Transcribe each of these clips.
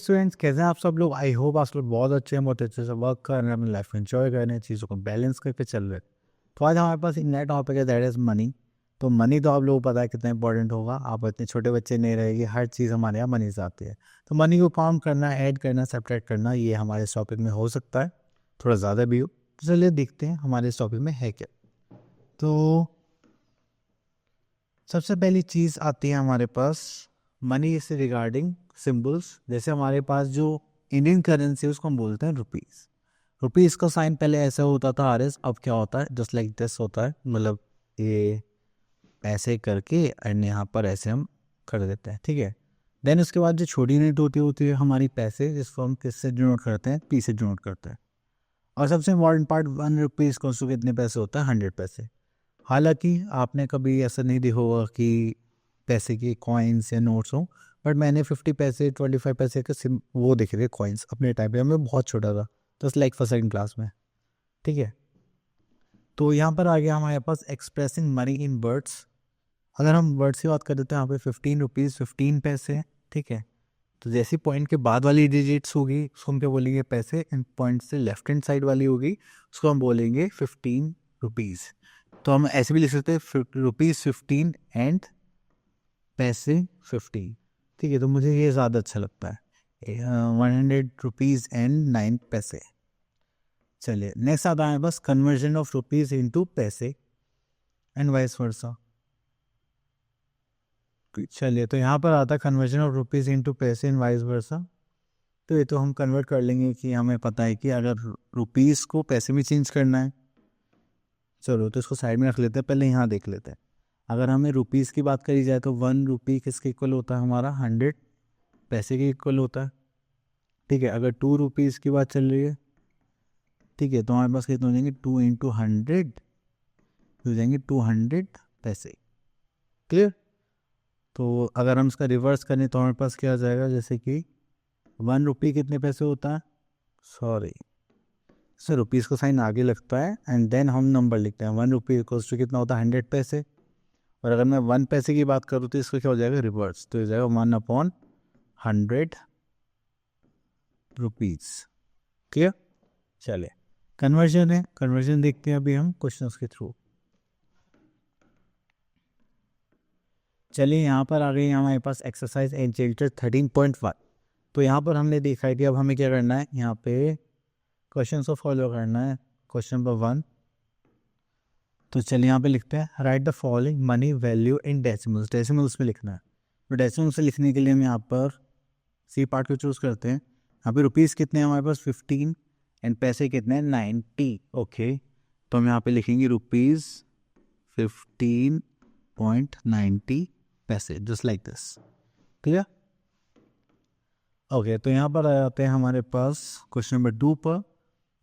Students, कैसे हैं आप सब लोग। आई होप आप लोग बहुत अच्छे हैं, बहुत अच्छे से वर्क कर रहे हैं, अपनी लाइफ एंजॉय कर रहे हैं, चीज़ों को बैलेंस करके चल रहे हैं। तो आज हमारे पास एक नया टॉपिक है, दैट इज़ मनी। तो मनी तो आप लोगों को पता है कितना इंपॉर्टेंट होगा। आप इतने छोटे बच्चे नहीं रहेगी, हर चीज़ हमारे यहाँ मनी से आती है। तो मनी को काउंट करना, ऐड करना, सब्ट्रैक्ट करना, ये हमारे इस टॉपिक में हो सकता है, थोड़ा ज़्यादा भी हो। तो चलिए देखते हैं हमारे इस टॉपिक में है क्या। तो सबसे पहली चीज़ आती है हमारे पास मनी से रिगार्डिंग सिंबल्स। जैसे हमारे पास जो इंडियन करेंसी है उसको हम बोलते हैं रुपीज़। रुपीज़ का साइन पहले ऐसा होता था आर एस, अब क्या होता है जस्ट लाइक दिस होता है। मतलब ये ऐसे करके एंड यहाँ पर ऐसे हम कर देते हैं, ठीक है। देन उसके बाद जो छोटी यूनिट होती है हमारी पैसे, जिसको हम किससे डिनोट करते हैं, पी से डिनोट करते हैं। और सबसे इम्पॉर्टेंट पार्ट 1 रुपीज़ को कितने पैसे होता है, 100 पैसे। हालांकि आपने कभी ऐसा नहीं देखा होगा कि पैसे के कॉइन्स या नोट्स हों, बट मैंने 50 पैसे 25 पैसे के वो देखे थे कॉइन्स अपने टाइम पे। मैं बहुत छोटा था, just like first second class में, ठीक है। तो यहाँ पर आ गया हमारे पास एक्सप्रेसिंग मनी इन वर्ड्स। अगर हम वर्ड्स की बात कर देते हैं, यहाँ पे 15 रुपीज़ 15 पैसे, ठीक है। तो जैसी पॉइंट के बाद वाली डिजिट्स होगी उसको हम क्या बोलेंगे, पैसे। इन पॉइंट से लेफ्ट हैंड साइड वाली होगी उसको हम बोलेंगे 15 रुपीज़। तो हम ऐसे भी लिख सकते हैं ₹15 एंड पैसे 50, ठीक है। तो मुझे ये ज़्यादा अच्छा लगता है, 100 रुपीज़ एंड 9 पैसे। चलिए नेक्स्ट आता है बस कन्वर्जन ऑफ रुपीज़ इनटू पैसे एंड वाइस वर्सा। चलिए तो यहाँ पर आता है कन्वर्जन ऑफ रुपीज़ इनटू पैसे एंड वाइस वर्सा। तो ये तो हम कन्वर्ट कर लेंगे कि हमें पता है कि अगर रुपीज़ को पैसे में चेंज करना है। चलो तो इसको साइड में रख लेते हैं, पहले यहाँ देख लेते हैं। अगर हमें रुपीज़ की बात करी जाए तो 1 रुपी किसके इक्वल होता है, हमारा 100 पैसे के इक्वल होता है, ठीक है। अगर 2 रुपीज़ की बात चल रही है, ठीक है, तो हमारे पास कितने हो जाएंगे, 2 × 100 हो जाएंगे 200 पैसे, क्लियर। तो अगर हम इसका रिवर्स करें तो हमारे पास क्या आ जाएगा, जैसे कि 1 रुपी कितने पैसे होता है, सॉरी सर रुपीज़ का साइन आगे लगता है एंड देन हम नंबर लिखते हैं। 1 रुपी इक्वल्स टू कितना होता है, 100 पैसे। और अगर मैं 1 पैसे की बात करूँ तो इसका क्या हो जाएगा, रिवर्स। तो हो जाएगा 1/100 रुपीज़, क्लियर। चले कन्वर्जन है, कन्वर्जन देखते हैं अभी हम क्वेश्चंस के थ्रू। चलिए यहाँ पर आ गई हमारे पास एक्सरसाइज एग्जाम्पल 13.1। तो यहाँ पर हमने देखा है कि अब हमें क्या करना है, यहाँ पे क्वेश्चन को फॉलो करना है। क्वेश्चन नंबर 1, तो चलिए यहाँ पे लिखते हैं, right the following money value in decimals. Decimals में लिखना है। तो डेसिमल्स से लिखने के लिए हम यहाँ पर सी पार्ट को चूज़ करते हैं। यहाँ पे रुपीज़ कितने हैं हमारे पास, 15 एंड पैसे कितने हैं, 90, ओके। तो हम यहाँ पे लिखेंगे रुपीज़ 15.90 पैसे, just like this, clear. Okay तो यहाँ पर आ जाते हैं हमारे पास क्वेश्चन नंबर 2 पर।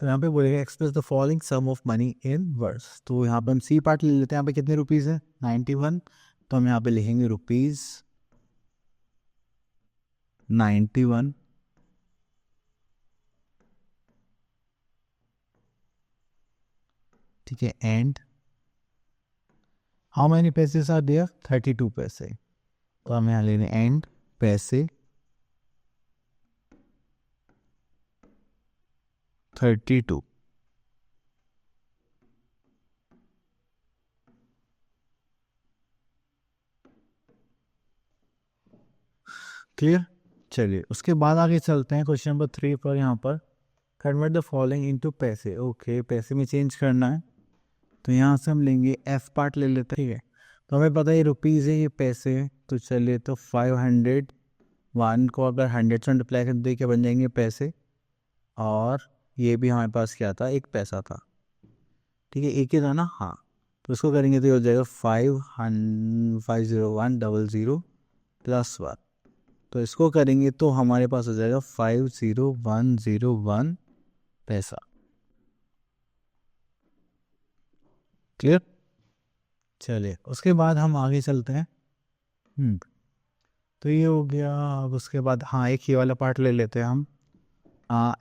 तो यहाँ पे बोलेगा express the following sum of money in words. तो यहाँ पे हम सी पार्ट ले लेते हैं। यहाँ पे कितने रुपीज़ है, 91। तो हम यहाँ पे लिखेंगे रुपीज़ 91, ठीक है। And how many paises are there, 32 पैसे। तो हम यहाँ ले लें एंड पैसे 32, क्लियर। चलिए उसके बाद आगे चलते हैं क्वेश्चन नंबर 3 पर। यहाँ पर कन्वर्ट द फॉलोइंग इनटू पैसे, ओके पैसे में चेंज करना है। तो यहाँ से हम लेंगे एफ पार्ट ले लेते हैं, ठीक है। तो हमें पता है ये रुपीज़ है, ये पैसे है। तो चलिए तो 501 को अगर 100 से मल्टीप्लाई कर दे क्या बन जाएंगे, पैसे। और ये भी हमारे पास क्या था, एक पैसा था, ठीक है, एक ही था ना, हाँ। तो इसको करेंगे तो ये हो जाएगा 50100 + 1। तो इसको करेंगे तो हमारे पास हो जाएगा 50101 पैसा, क्लियर। चलिए उसके बाद हम आगे चलते हैं। तो ये हो गया। अब उसके बाद हाँ एक ही वाला पार्ट ले लेते हैं हम,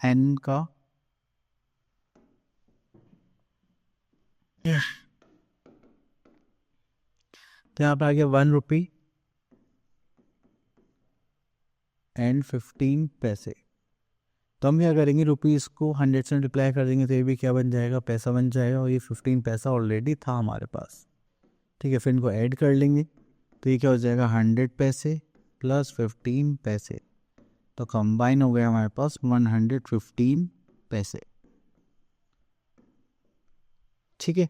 एन का। तो यहाँ पे आ गया 1 रुपी एंड 15 पैसे। तो हम क्या करेंगे, रुपीज़ को 100 से मल्टीप्लाई कर देंगे तो ये भी क्या बन जाएगा, पैसा बन जाएगा, और ये 15 पैसा ऑलरेडी था हमारे पास। ठीक है, फिर इनको ऐड कर लेंगे तो ये क्या हो जाएगा, 100 पैसे प्लस 15 पैसे, तो कंबाइन हो गया हमारे पास 115 पैसे। ठीक है,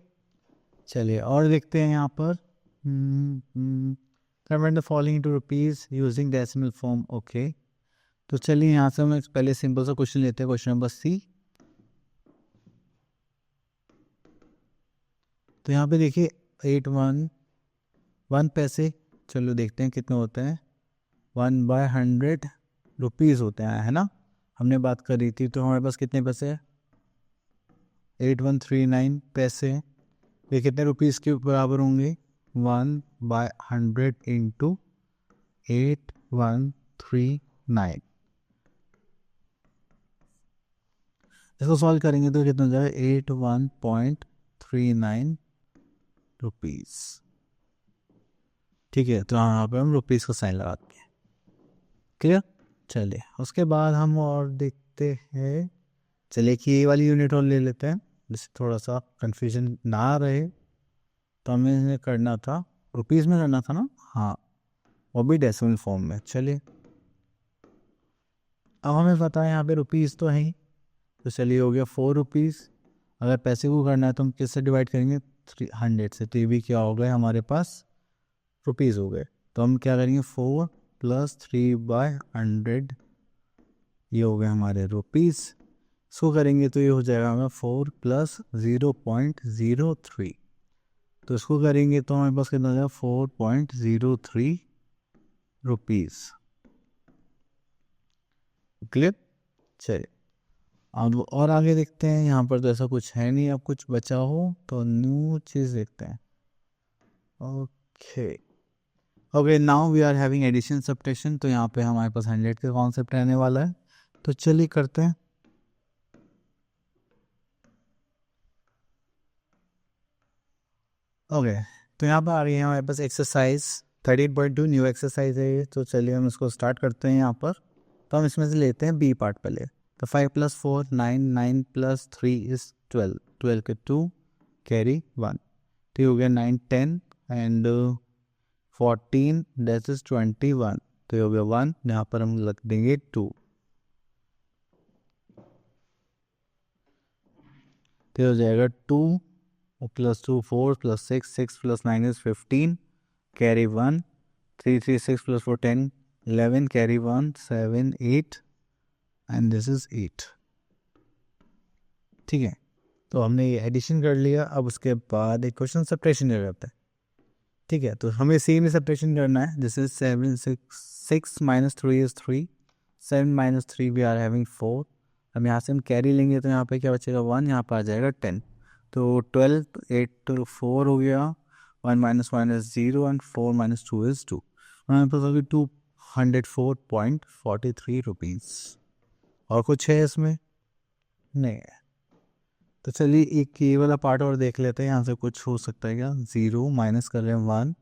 चलिए और देखते हैं यहाँ पर। Convert the following to rupees using decimal form. Okay, तो चलिए यहाँ से हम पहले सिंपल सा क्वेश्चन लेते हैं, क्वेश्चन नंबर सी। तो यहाँ पे देखिए 1 पैसे, चलो देखते हैं कितने होते हैं, 1/100 रुपीज़ होते हैं, है ना। हमने बात करी थी, तो हमारे पास कितने पैसे हैं, 8139 पैसे। ये कितने रुपीज़ के बराबर होंगे, 1/100 इंटू 8139। इसको सॉल्व करेंगे तो कितना हो जाएगा, 81.39 रुपीज़। ठीक है, तो यहाँ पे हम रुपीज़ का साइन लगाते हैं। क्लियर, चलिए उसके बाद हम और देखते हैं, चलिए कि ये वाली यूनिट और ले लेते हैं, जिससे थोड़ा सा कंफ्यूजन ना रहे। तो हमें करना था, रुपीज़ में करना था ना, हाँ, वो भी डेसिमल फॉर्म में। चलिए अब हमें पता है यहाँ पे रुपीज़ तो है ही, तो चलिए हो गया 4 रुपीज़। अगर पैसे को करना है तो हम किससे डिवाइड करेंगे, 300 से, तो ये भी क्या हो गए हमारे पास, रुपीज़ हो गए। तो हम क्या करेंगे, 4 + 3/100, ये हो गए हमारे रुपीज़। सो करेंगे तो ये हो जाएगा हमें 4 + 0.03, तो इसको करेंगे तो हमारे पास कितना हो जाएगा, 4.03 रुपीज़। क्लियर, चलिए अब और आगे देखते हैं। यहाँ पर तो ऐसा कुछ है नहीं, अब कुछ बचा हो तो न्यू चीज़ देखते हैं। Okay okay, now we are having addition subtraction. तो यहाँ पे हमारे पास 100 का कॉन्सेप्ट रहने वाला है, तो चलिए करते हैं। ओके तो यहाँ पर आ रही है हमारे पास एक्सरसाइज 13.2, न्यू एक्सरसाइज है ये। तो चलिए हम इसको स्टार्ट करते हैं यहाँ पर। तो हम इसमें से लेते हैं बी पार्ट पहले। तो 5 + 4 9, 9 + 3 इज 12, 12 के 2 कैरी 1, तो ये हो गया 9 10 एंड 14 दैट इज 21, तो ये हो गया 1, यहाँ पर हम लग देंगे 2, तो ये हो जाएगा 2 + 2 4 + 6 6 + 9 is 15 carry 1, 3 3 6 + 4 10 11 carry 1 7 8 and this is 8। ठीक है, तो हमने ये एडिशन कर लिया। अब उसके बाद एक क्वेश्चन सब्ट्रैक्शन कर करता है। ठीक है, तो हमें सेम ही सब्ट्रैक्शन करना है। This is 7 6 - 3 is 3, 7 - 3 we are having 4। अब यहाँ से हम कैरी लेंगे तो यहाँ पे क्या बचेगा, 1, यहाँ पर आ जाएगा 10, तो 12 8 to 4 हो गया, 1 - 1 is 0 एंड 4 - 2 is 2, हमारे पास होगी 204.43 रुपीज़। और कुछ है इसमें, नहीं है। तो चलिए एक ये वाला पार्ट और देख लेते हैं, यहाँ से कुछ हो सकता है क्या, 0 माइनस कर रहे हैं 1,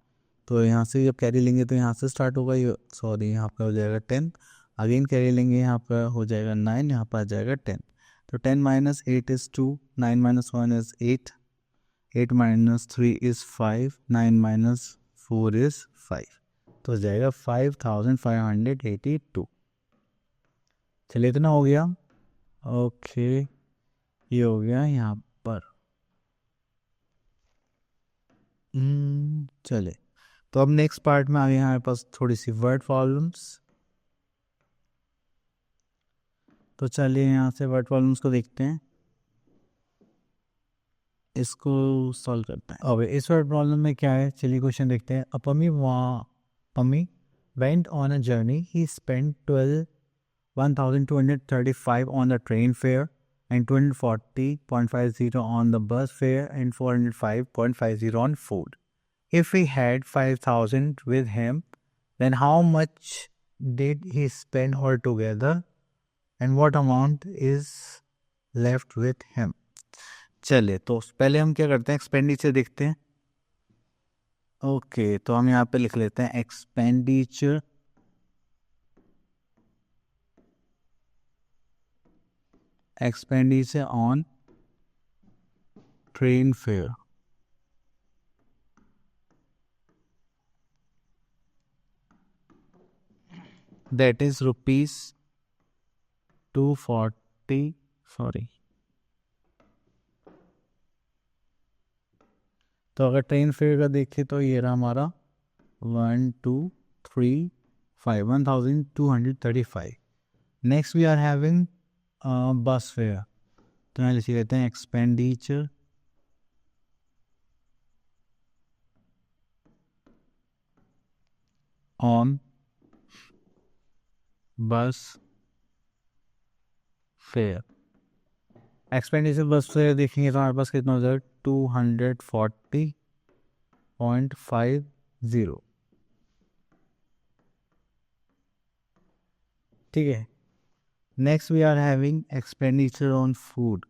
तो यहाँ से जब कैरी लेंगे तो यहाँ से स्टार्ट होगा, ये सॉरी यहाँ पर हो जाएगा 10, अगेन कैरी लेंगे यहाँ पर हो जाएगा 9, यहाँ पर आ जाएगा 10, तो 10 - 8 is 2, 9 - 1 is 8, 8 - 3 is 5, 9 - 4 is 5, तो हो जाएगा 5582। चलिए इतना हो गया। ओके ये हो गया यहाँ पर। चले तो अब नेक्स्ट पार्ट में आ गए हमारे पास थोड़ी सी वर्ड प्रॉब्लम्स। तो चलिए यहाँ से वर्ड प्रॉब्लम्स को देखते हैं, इसको सॉल्व करते हैं। अब इस वर्ड प्रॉब्लम में क्या है, चलिए क्वेश्चन देखते हैं। Pammi went on a journey. He spent 1,235 on the train fare and 240.50 on the bus fare and 405.50 on food. If he had 5,000 with him, then how much did he spend altogether and what amount is left with him? चलिए तो पहले हम क्या करते हैं, expenditure देखते हैं। Okay तो हम यहाँ पे लिख लेते हैं expenditure expenditure on train fair, that is rupees 240, sorry. तो अगर ट्रेन फेयर का देखें तो ये रहा हमारा 1235। Next we are having bus fare, तो यहाँ लिख लेते हैं expenditure on bus fare. Expenditure bus fare देखेंगे तो हमारे पास कितना हो जाएगा 240.50। ठीक है। Next we are having expenditure on food,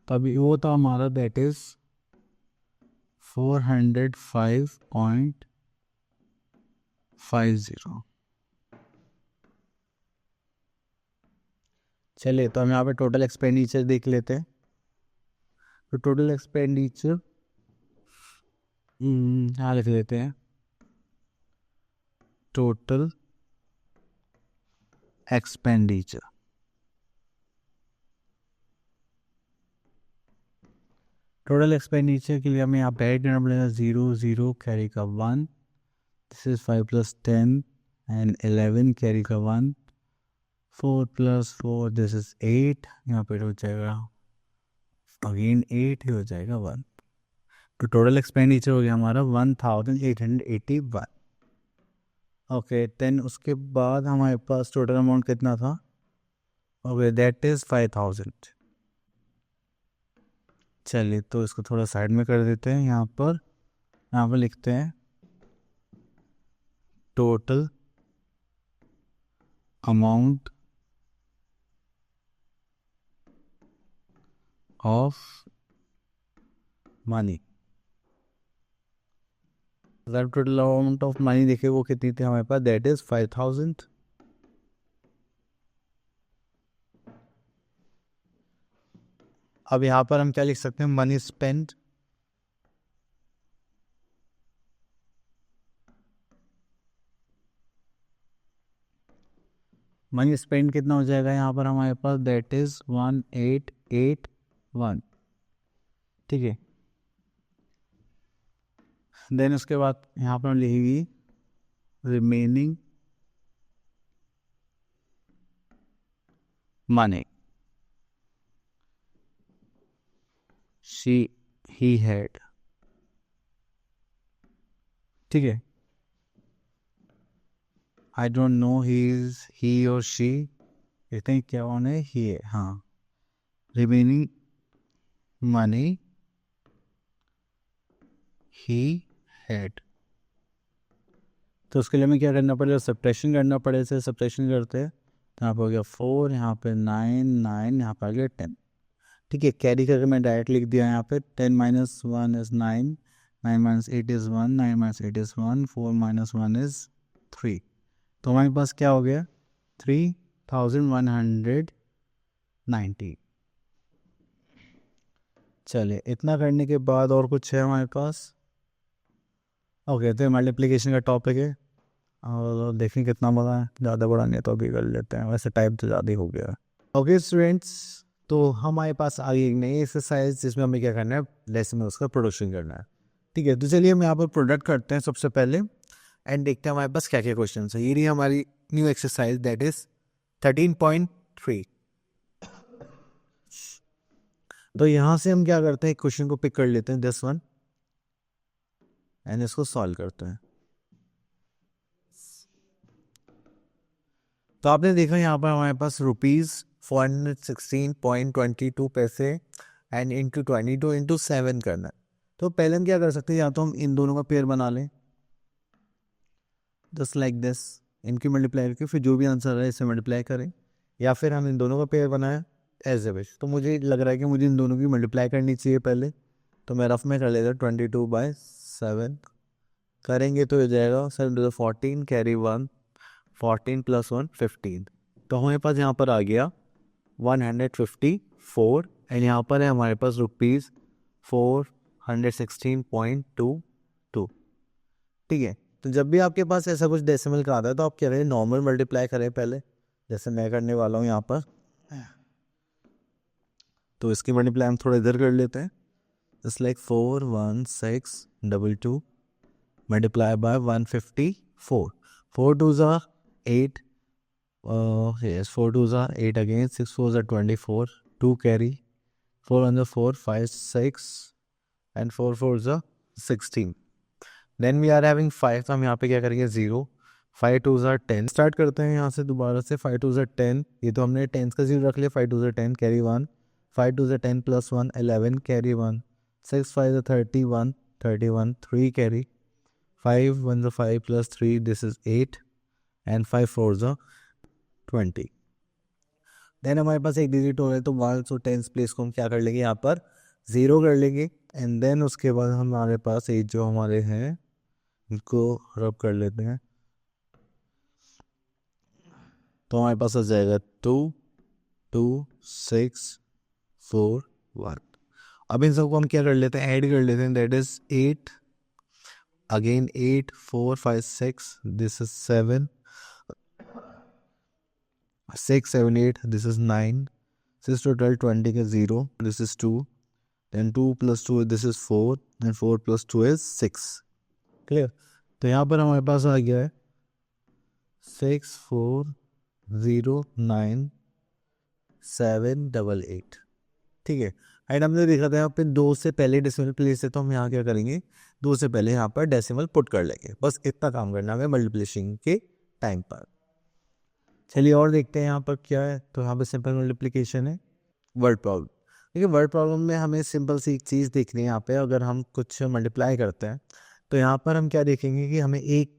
तभी वो था हमारा दैट इज 405.50। चलिए तो हम यहाँ पे टोटल एक्सपेंडिचर देख लेते हैं। तो टोटल एक्सपेंडिचर यहाँ लिख लेते हैं टोटल एक्सपेंडिचर। टोटल एक्सपेंडिचर के लिए हमें यहाँ पे ऐड करना पड़ेगा 0 0 कैरी का 1, दिस इज 5 + 10 एंड 11 कैरी का 1, 4 + 4 दिस इज 8, यहाँ पे हो जाएगा अगेन 8 ही हो जाएगा 1। तो टोटल एक्सपेंडिचर हो गया हमारा 1881। ओके देन उसके बाद हमारे पास टोटल अमाउंट कितना था, ओके दैट इज 5000। चलिए तो इसको थोड़ा साइड में कर देते हैं। यहाँ पर लिखते हैं टोटल अमाउंट ऑफ मनी। अगर टोटल अमाउंट ऑफ मनी देखे वो कितनी थी हमारे पास, दैट इज 5000। अब यहाँ पर हम क्या लिख सकते हैं, मनी स्पेंड। मनी स्पेंड कितना हो जाएगा यहाँ पर हमारे पास, दैट इज 1881। ठीक है। देन उसके बाद यहाँ पर हम लिखेंगे रिमेनिंग मनी ही हैड। ठीक है। आई डोंट नो ही और शी, कहते हैं क्या ऑन है, ही है, हाँ। Remaining money he had. तो उसके लिए हमें क्या करना पड़ेगा, सब्ट्रैक्शन करना पड़ेगा। से सब्ट्रैक्शन करते हैं तो यहाँ पर हो गया 4, यहाँ पे 9 9, यहाँ पर आ गया 10। ठीक है। कैरी करके मैं डायरेक्ट लिख दिया यहाँ पे 10 - 1 इज 9, 9 - 8 इज 1, 9 - 8 इज 1, 4 - 1 इज 3। तो हमारे पास क्या हो गया 3190। चलिए इतना करने के बाद और कुछ है हमारे पास। ओके तो मल्टीप्लिकेशन का टॉपिक है और देखें कितना बड़ा है, ज़्यादा बड़ा नहीं तो अभी कर लेते हैं, वैसे टाइम तो ज़्यादा ही हो गया है। ओके स्टूडेंट्स, तो हमारे पास आ गई एक नई एक्सरसाइज जिसमें हमें क्या करना है, लेसन में उसका प्रोडक्शन करना है। ठीक है। तो चलिए हम यहाँ पर प्रोडक्ट करते हैं सबसे पहले एंड देखते हैं हमारे पास क्या क्या क्वेश्चन है। ये रही हमारी न्यू एक्सरसाइज दैट इज 13.3। तो यहाँ से हम क्या करते हैं, क्वेश्चन को पिक कर लेते हैं 10 एंड इसको सॉल्व करते हैं। तो आपने देखा यहाँ पर हमारे पास ₹416.22 पैसे एंड इंटू 22 इंटू 7 करना है। तो पहले हम क्या कर सकते हैं, या तो हम इन दोनों का पेयर बना लें जस्ट लाइक दिस, इनकी मल्टीप्लाई करके फिर जो भी आंसर है इसे मल्टीप्लाई करें, या फिर हम इन दोनों का पेयर बनाएं एज ए विश। तो मुझे लग रहा है कि मुझे इन दोनों की मल्टीप्लाई करनी चाहिए पहले, तो मैं रफ में कर लेता हूँ 22/7 करेंगे तो हो जाएगा 7 कैरी 1, 14 + 1 15। तो हमारे पास यहाँ पर आ गया 154 एंड यहाँ पर है हमारे पास ₹416.22। ठीक है, तो जब भी आपके पास ऐसा कुछ डेसिमल का आता है तो आप क्या करें, नॉर्मल मल्टीप्लाई करें पहले, जैसे मैं करने वाला हूँ यहाँ पर। तो इसकी मल्टीप्लाई हम थोड़ा इधर कर लेते हैं, just like 41622 multiply by 154। 4 2s are 8, yes 4 2s are 8 again, 6 4s are 24, 2 carry, 4 on the 4 5 6 and 4 4s are 16। Then we are having 5, तो हम यहाँ पे क्या करेंगे 0, 5 2s are 10। स्टार्ट करते हैं यहाँ से दोबारा से, 5 2s are 10, ये तो हमने 10 का 0 रख लिया, 5 2s are 10 carry 1, 5 2s are 10 + 1 11 carry 1, 6 5 are 31 31 3 carry, 5 1 are 5 + 3 this is 8 and 5 4s are 20। Then हमारे पास एक डिजिट हो रहा है, तो 1 और 10 प्लेस को हम क्या कर लेंगे, यहाँ पर 0 कर लेंगे एंड देन उसके बाद हमारे पास एक जो हमारे हैं इनको रब कर लेते हैं, तो हमारे पास आ जाएगा 2 2 6 4 1। अब इन सबको हम क्या कर लेते हैं, ऐड कर लेते हैं, that is 8 again 8 4 5 6 this is 7 6 7 8 this is 9 6 total 20 का 0 this is 2 then 2 + 2 this is 4 and 4 + 2 is 6। Clear, तो यहाँ पर हमारे पास आ गया है 6409788। ठीक है, एंड हमने देखा था यहाँ पे 2 से पहले डेसिमल प्लेस है, तो हम यहाँ क्या करेंगे, 2 से पहले यहाँ पर डेसिमल पुट कर लेंगे, बस इतना काम करना है मल्टीप्लिकेशन के टाइम पर। चलिए और देखते हैं यहाँ पर क्या है, तो यहाँ पर सिंपल मल्टीप्लिकेशन है, वर्ड प्रॉब्लम। देखिए वर्ड प्रॉब्लम में हमें सिंपल सी एक चीज़ देखनी है, यहाँ पे अगर हम कुछ मल्टीप्लाई करते हैं तो यहाँ पर हम क्या देखेंगे कि हमें एक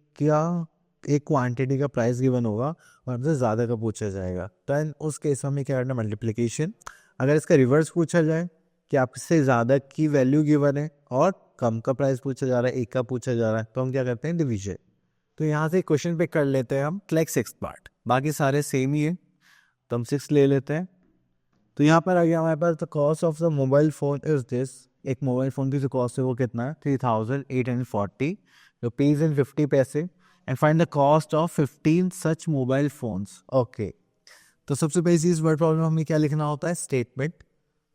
क्वांटिटी का प्राइस गिवन होगा और हमसे ज़्यादा का पूछा जाएगा, तो उस केस में हमें क्या करना, मल्टीप्लिकेशन। अगर इसका रिवर्स पूछा जाए कि आपसे ज़्यादा की वैल्यू गिवन है और कम का प्राइस पूछा जा रहा है, एक का पूछा जा रहा है, तो हम क्या करते हैं, डिवीजन। तो यहाँ से क्वेश्चन पिक कर लेते हैं हम, लाइक 6th पार्ट, बाकी सारे सेम ही है, तो हम 6 ले लेते हैं। तो यहाँ पर आ गया हमारे पास, the cost of the mobile phone is this. एक मोबाइल फ़ोन की जो कॉस्ट है वो कितना है, 3840 ₹50 and find the cost of 15 such mobile phones. Okay, तो सबसे पहली चीज़ वर्ड प्रॉब्लम हमें क्या लिखना होता है, स्टेटमेंट।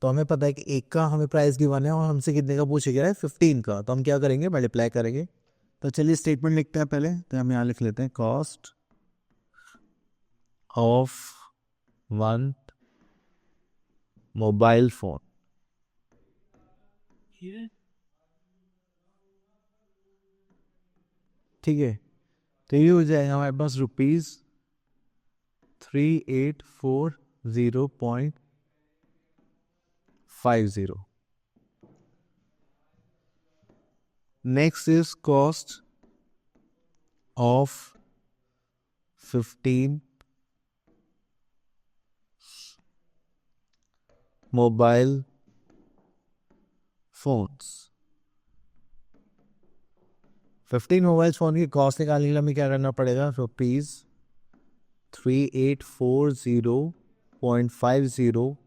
तो हमें पता है कि एक का हमें प्राइस गिवन है और हमसे कितने का पूछा गया है, 15 का, तो हम क्या करेंगे, मल्टीप्लाई करेंगे। तो चलिए स्टेटमेंट लिखते हैं पहले, तो हम यहाँ लिख लेते हैं कॉस्ट ऑफ 1 मोबाइल फोन। ठीक है, तो ये हो जाएगा हमारे पास ₹3840.50। Next is cost of 15 mobile phones. 15 mobile phone की कॉस्ट निकालने के लिए हमें क्या करना पड़ेगा, ₹3840.50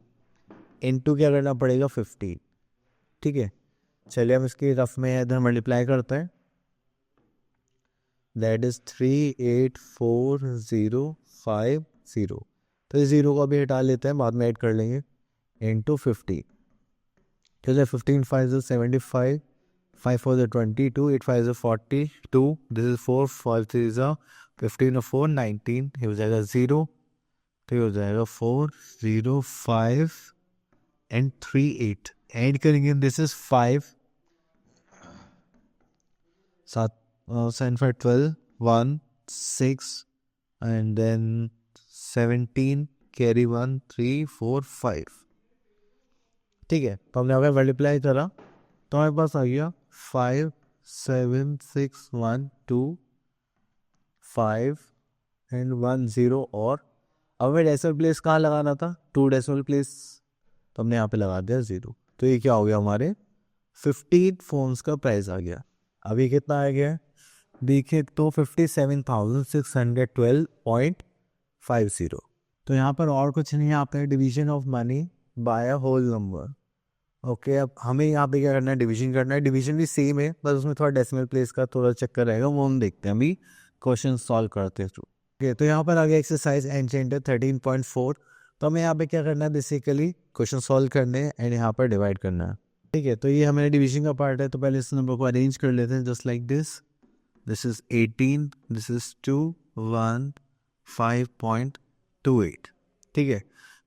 इंटू क्या करना पड़ेगा, 15। ठीक है, चलिए हम इसकी रफ में इधर मल्टीप्लाई करते हैं, दैट इज 384050। तो इस 0 को अभी हटा लेते हैं, बाद में ऐड कर लेंगे, इंटू 15। ठीक है, 15 5 is 75, 5 4 is 22, 8 5 is 42, this is 4 5 3 is 15 और 4 19, ये हो जाएगा 0, तो ये हो जाएगा 405 and 38। ऐड करेंगे, this is 5 7 7 5 12 1 6 and then 17 carry 1 3 4 5। ठीक है, तो हमने अगर मल्टीप्लाई करा तो हमारे पास आ गया 57612 5 and 1 0 और अब हमें डेसिमल प्लेस कहाँ लगाना था, 2 डेसिमल प्लेस, तो हमने यहाँ पे लगा दिया 0। तो ये क्या हो गया, हमारे 15 फोन्स का प्राइस आ गया। अभी कितना आ गया है, देखिए तो 57,612.50। तो यहाँ पर और कुछ नहीं है, आपका division of money by a whole number. Okay, अब हमें यहाँ पे क्या करना है, डिवीजन करना है। डिवीजन भी सेम है, बस उसमें थोड़ा डेसिमल प्लेस का थोड़ा चक्कर रहेगा, वो हम देखते हैं अभी क्वेश्चन सॉल्व करते हैं। ओके, तो यहाँ पर आ गया एक्सरसाइज एनचेंटर 13.4। तो हमें यहाँ पे क्या करना है, बेसिकली क्वेश्चन सॉल्व करने हैं एंड यहाँ पर डिवाइड करना है। ठीक है, तो ये हमारे डिवीजन का पार्ट है। तो पहले इस नंबर को अरेंज कर लेते हैं just like this. This is 18, this is 215.28। ठीक है,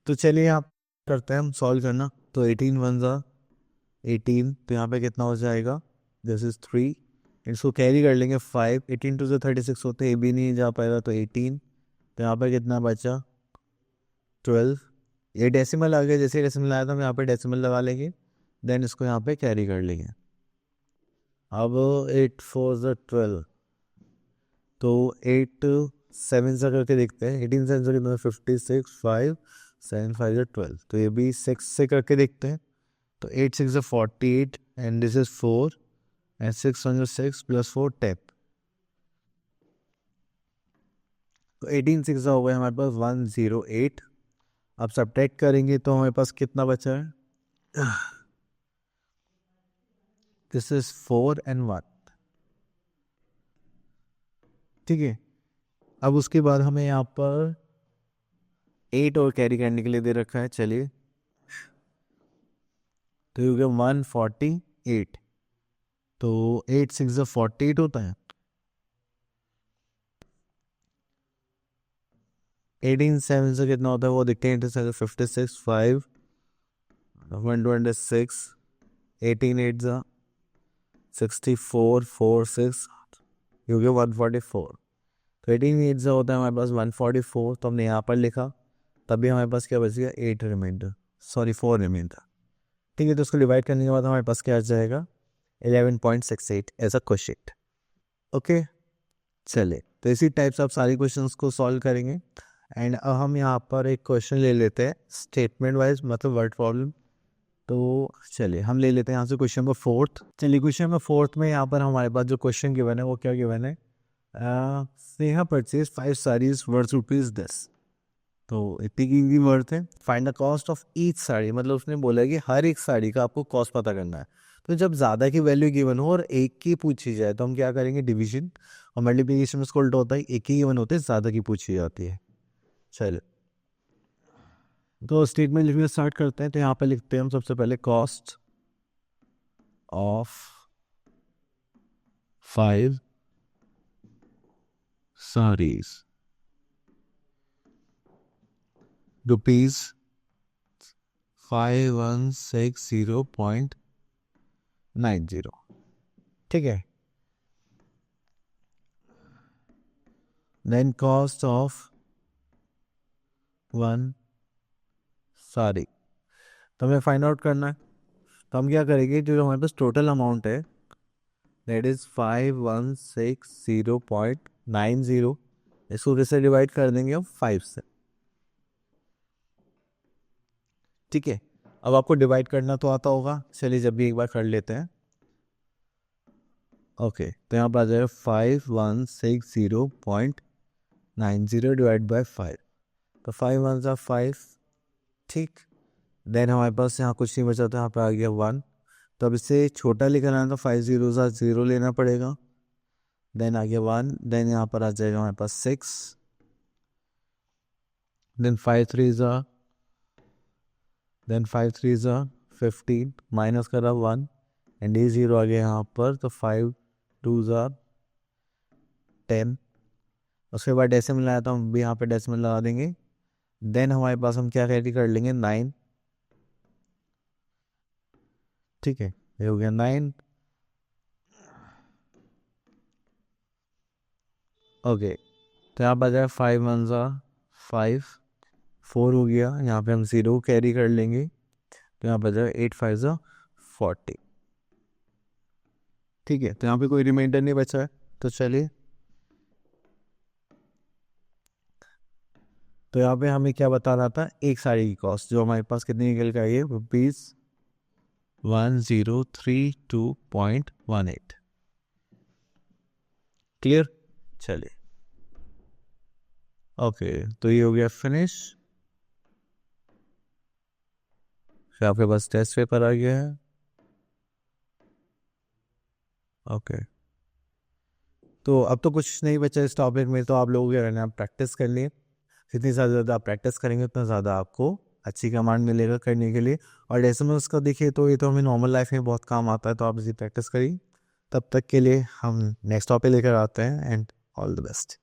तो चलिए यहाँ करते हैं हम सॉल्व करना। तो 18 वन ज़ा 18, तो यहाँ पे कितना हो जाएगा, दिस इज 3, इसको कैरी कर लेंगे 5, 18 टू 36 होते, ये भी नहीं जा पाएगा, तो 18, तो यहाँ पर कितना बचा 12। ये डेसिमल आ गया, जैसे डेसिमल आया था हम यहाँ पे डेसिमल लगा लेंगे, देन इसको यहाँ पे कैरी कर लेंगे। अब 8 4 ज़ा 12, तो 8 7 से करके देखते हैं, 18 7 से कितना 56, 5 7 5 ज़ा 12, तो ये भी 6 से करके देखते हैं। तो 8 6 ज़ा 48 एंड दिस इज 4 एंड 6 1 ज़ा 6 प्लस 4 10। तो 18 6 हो गया हमारे पास 108। अब सब्ट्रैक्ट करेंगे तो हमारे पास कितना बचा है, दिस इज 4 एंड 1। ठीक है, अब उसके बाद हमें यहाँ पर 8 और कैरी करने के लिए दे रखा है। चलिए, तो ये हो गया 148। तो 8 6 ज़ा 48 होता है, 18 7 से कितना होता है वो देखते हैं। 56 5 126, 18 8 ज़ा 64 4 6, ये हो गया 144। तो 18 8 ज़ा होता है हमारे पास 144, तो हमने यहाँ पर लिखा, तभी हमारे पास क्या बच गया 8 रिमाइंडर, सॉरी 4 रिमाइंडर। ठीक है, तो उसको डिवाइड करने के बाद हमारे पास क्या आ जाएगा 11.68 एज अ क्वेश्चन। ओके, चले, तो इसी टाइप से आप सारी क्वेश्चंस को सॉल्व करेंगे। एंड अब हम यहाँ पर एक क्वेश्चन ले लेते हैं स्टेटमेंट वाइज, मतलब वर्ड प्रॉब्लम। तो चलिए हम ले लेते हैं यहाँ से क्वेश्चन नंबर 4। चलिए, क्वेश्चन नंबर 4 में यहाँ पर हमारे पास जो क्वेश्चन गिवन है वो क्या गिवन है, स्नेहा परचेज 5 साड़ीज वर्थ ₹10। तो इतनी की वर्थ है। Find the cost of each sari, मतलब उसने बोला कि हर एक साड़ी का आपको कॉस्ट पता करना है। तो जब ज़्यादा की वैल्यू गिवन हो और एक की पूछी जाए तो हम क्या करेंगे, डिवीजन और मल्टीप्लिकेशन में इसको उल्टा होता है, एक ही गिवन होते हैं, ज़्यादा की पूछी जाती है। चलो, तो स्टेटमेंट लिखना स्टार्ट करते हैं। तो यहाँ पे लिखते हैं हम सबसे पहले कॉस्ट ऑफ 5 साड़ीज ₹5160.90। ठीक है, देन कॉस्ट ऑफ 1 साड़ी, तो हमें फाइंड आउट करना है। तो हम क्या करेंगे, जो हमारे पास टोटल अमाउंट है दैट इज 5160.90, इसको किससे डिवाइड कर देंगे हम 5 से। ठीक है, अब आपको डिवाइड करना तो आता होगा, चलिए जब भी एक बार कर लेते हैं। ओके, तो यहाँ पर आ जाएगा 5160.90 डिवाइड बाय 5, तो 5 1 ज़ा 5। ठीक, देन हमारे पास यहाँ कुछ नहीं बचा, तो यहाँ पे आ गया 1। तो अब इससे छोटा लेकर आना तो 5 0 ज़ा 0 लेना पड़ेगा, देन आ गया 1, देन यहाँ पर आ जाएगा हमारे पास 6, देन 5 3 ज़ा, देन 5 3 ज़ा 15, माइनस करा 1 एंड ये 0 आ गया यहाँ पर, तो 5 2 ज़ा 10। उसके बाद डेसिमल आया तो हम भी यहाँ पे डेसिमल लगा देंगे। देन हमारे पास हम क्या कैरी कर लेंगे 9। ठीक है, ये हो गया 9। ओके, तो यहाँ पर आ जाएगा 5 1 ज़ा 5, 4 हो गया, यहाँ पे हम 0 कैरी कर लेंगे, तो यहाँ पर आ जाएगा 8 5 ज़ा 40। ठीक है, तो यहाँ पे कोई रिमाइंडर नहीं बचा है, तो चलिए तो यहाँ पे हमें क्या बताना था, एक साड़ी की कॉस्ट जो हमारे पास कितनी निकल के आई है, ₹1032.18। क्लियर। चलिए ओके, तो ये हो गया फिनिश। फिर आपके पास टेस्ट पेपर आ गया है। ओके, तो अब तो कुछ नहीं बचा इस टॉपिक में, तो आप लोगों को क्या करना है, प्रैक्टिस कर लिए। जितनी ज़्यादा आप प्रैक्टिस करेंगे उतना ज़्यादा आपको अच्छी कमांड मिलेगा करने के लिए। और डेसिमल्स का देखिए तो ये तो हमें नॉर्मल लाइफ में बहुत काम आता है, तो आप इसी प्रैक्टिस करिए। तब तक के लिए हम नेक्स्ट टॉपिक लेकर आते हैं, एंड ऑल द बेस्ट।